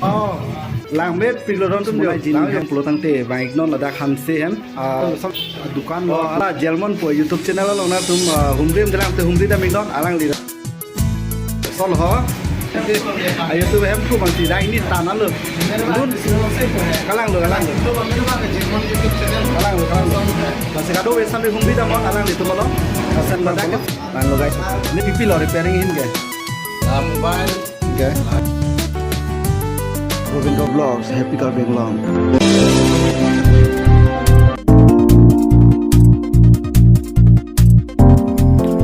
Oh, lang met pilodon tum mulai jin yang pulo tang te baik non ada khanse hem dukan lo ala Jerman po YouTube channel lo na tum humrim dalam te humri da mingdon alang li sol ho ayo tu hem ku bang tidak ini tanah lo dun kalang lo kalang lo masih kado we sampai humri da mon alang li tu lo asan badak lang lo guys ini pipi lo repairing in guys mobile okay. Robindo Vlogs, happy car being long.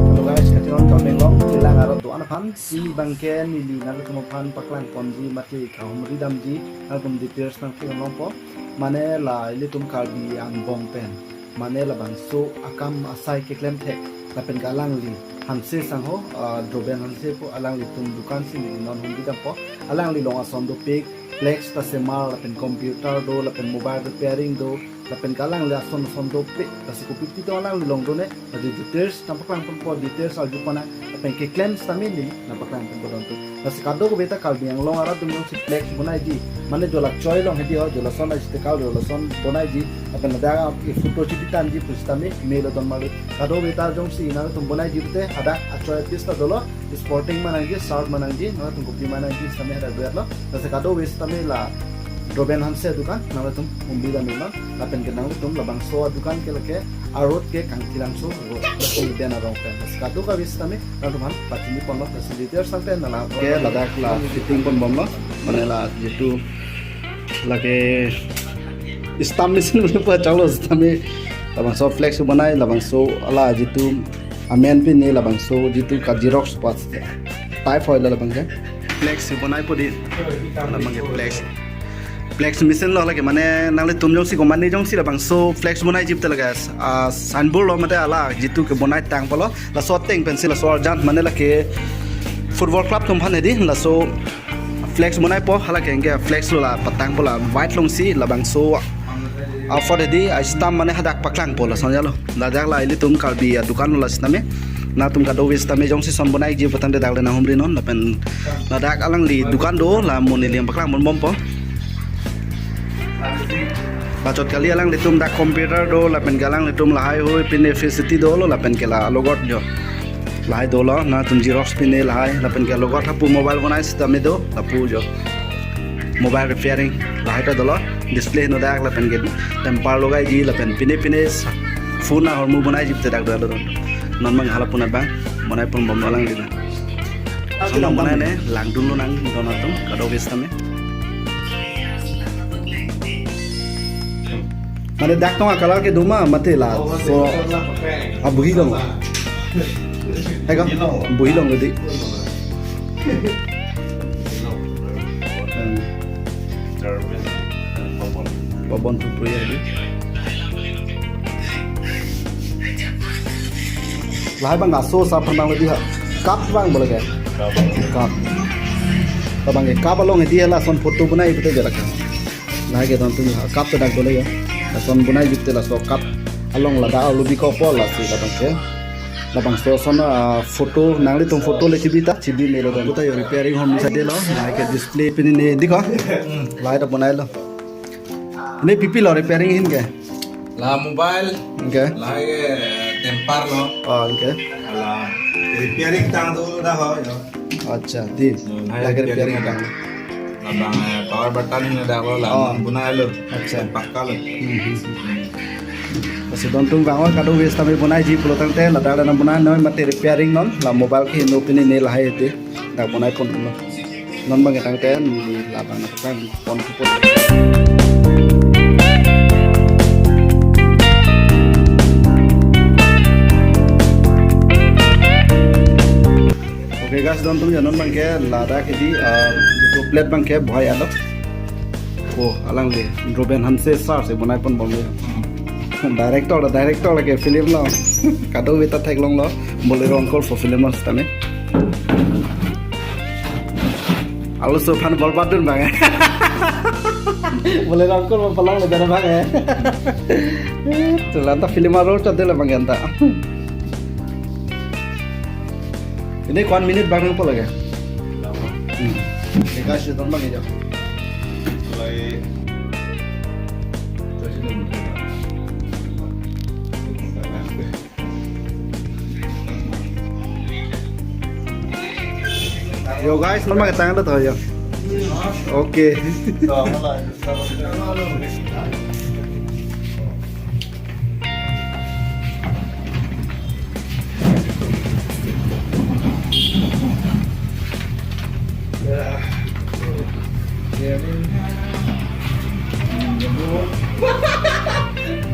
Hello guys, katiron car being long. Silang araw to anapan si bangken nili nalikumapan paklang ponji mati kahumri damji alkum details ng film po. Manela ilitum karbi ang bongpen. Manela bang so akam asai keklem tek lapen galang li. Hanse sangho droben hanse po alang litum dukan sini non hundi po alang li longa sondo pig flex ta semar lapen computer do lapen mobile repairing do lapen kalang li ason sondo pig ta si kupiti to alang li long do ne adi details tampak lang po details al jupana lapen ke claims tamin li nampak lang po don to ta si kado ko beta kalbi ang long ara dum si flex bunai di mane jola choi long hedi ho jola son ajte kal jola son bunai di lapen ada photo chipitan ji pustame mail don mali kado beta jong si ina tum bunai di te ada achoy pista dolo sporting manangi short manangi na tum kopi manangi same ada berlo ta si kado wes tame la Roben Hanse dukan na tum umbi da mila lapen ke nang tum labang so dukan ke leke arot ke kangkilang so ro tum den arong pe kado ka wes tame na tum han patini pon la facility sampai na la ke ladak la fitting pon bom la manela jitu lage stam mesin pa chalo stame labang so flex banai labang so ala jitu amen pin ni labang so jitu ka xerox spots type foil labang ke flex banai podi labang ke flex mesin lo lagi mane nang le tum jong si ko mane jong si labang so flex banai jip te laga sanbur lo mate ala jitu ke banai tang palo la so teng pencil la so jant mane la ke football club tum phan hedi la so flex banai po hala ke nge flex lo la patang pola white long si labang so for di stam mane hadak paklang pola sonja lo dadak la ili tum kalbi dukan lo stame na tum kado wis tame jong si son bonai ji patan de dagle na humri non lapen dadak alang li dukan do la moni liam paklang mon bom po bacot kali alang li tum dak computer do lapen galang li tum lahai hoi pin efficiency do lo lapen kela logot jo lahai do lo na tum xerox pin lahai lapen ke logot hapu mobile bonai stame do lapu jo mobile repairing lahai ta dolo display no dak lapen get temper logai ji lapen pine phone na hormu bonai jipte dak dalo non mang hala puna bang bonai pun bom lang dina sonong bonai ne lang dulu nang donatum kado westame mane dak tong akala ke duma mate la so abuhi dong hai ka buhi dong gedi babon tu proyek ni lahai bang aso sa pernang lebih kap bang boleh ke kap tabang ke kap along hedi la son photo bunai bute jarak lahai ke don tu kap tu dak boleh ya son bunai bute la so kap along lada alubi ko pola si tabang ke labang so son photo nangli tum photo le chibi melo don buta yo repairing home sa de lo lahai ke display pin ne dikho lahai ta bunai lo ini pipi lo repairing hin ke la mobile okay la temper lo oh okay la repairing tang do da ho yo acha di lagi repairing tang la power button ni da lo la bunai lo acha pakka lo kasi don tung bangor kado wes tami bunai ji pelotang te la dada na bunai noi mate repairing non la mobile ki no pini ne la hai te da bunai pon lo non bang tang te la bang na kan pon ku pon Oke guys, don tum janon bang ke lada ke di itu plate bang ke bhai alo. Oh, alang le Roben Hanse sar se bonai pon bom le. Director ke film lo. Kado beta thek long lo bolero uncle for film lo stane. Alo so fan bol badun bang. Bolero uncle mo palang le dara bang. Tulanta film ro ta de le bang anta. Ini 1 minute bang po lagi. Dikasih tolong aja. Mulai terus itu Yo guys, nó mang cái tăng đó thôi giờ. Ok.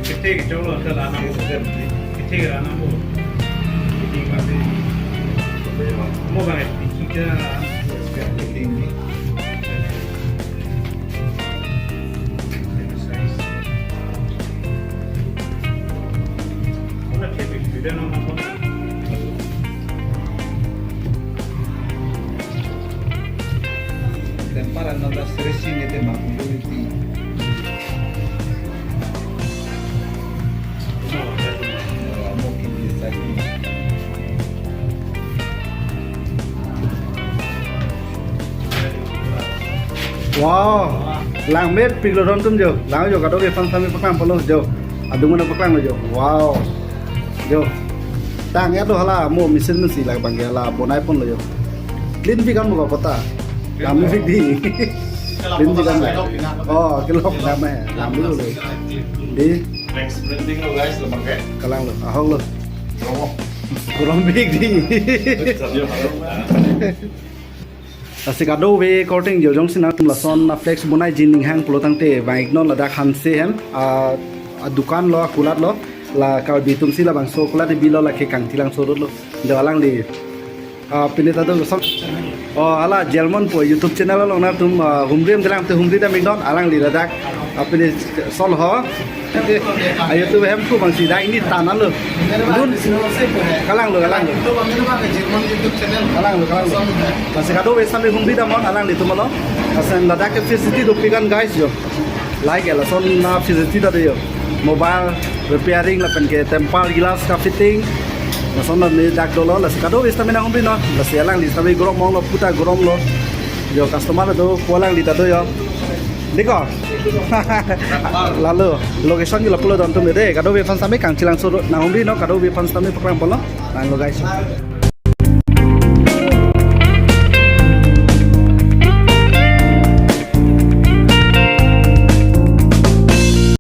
Kita kita loh kalau anak muda, kita anak muda, ini masih mau banget kita tinggi. udah kayak beda nama apa? Temparan nada stressing itu mah mobility. Mungkin bisa ini. Wow, lang met piglodon tum jo, lang jo kado ke fan sami pakang polo jo, adungan na pakang lo jo. Wow, jo, tang ya to hala mo misin nasi lag bang ya la bonai pon lo jo. Lin vi kan mo pata, kami vi di. Lin vi kan. Oh, kelok nama ya, kami lo. Di Next printing lo guys lo pakai. kalang lo, ahong lo. Promo. Kurang big di. Yo halo. Asik ado we coating jo jong sina tum la son na flex bonai jining hang pulo tangte baik non la dak han se hem a dukan lo kulat lo la ka bi tum sila bang so kulat bi lo la ke kang tilang so lo de alang di a pinita do som o ala jelmon po youtube channel lo na tum humrem dilang te humri da mignon alang li la dak apne sol ho a youtube hem ku bang si da ini tanan lo dun kalang lo kalang lo masih kado wes sampai humri dah mon alang di tumalo asan lada ke facility do pikan guys jo like ya son na facility dah yo mobile repairing la pen ke tempal gilas ka fitting la son na ni dak dolo la kado wes sampai na humri no la se alang di sampai grom mong lo puta grom lo yo customer do polang di tado yo diko lalu location juga pulo don tum de kado we fan sampai kang cilang suru na humri no kado we fan sampai pakang polo nang lo guys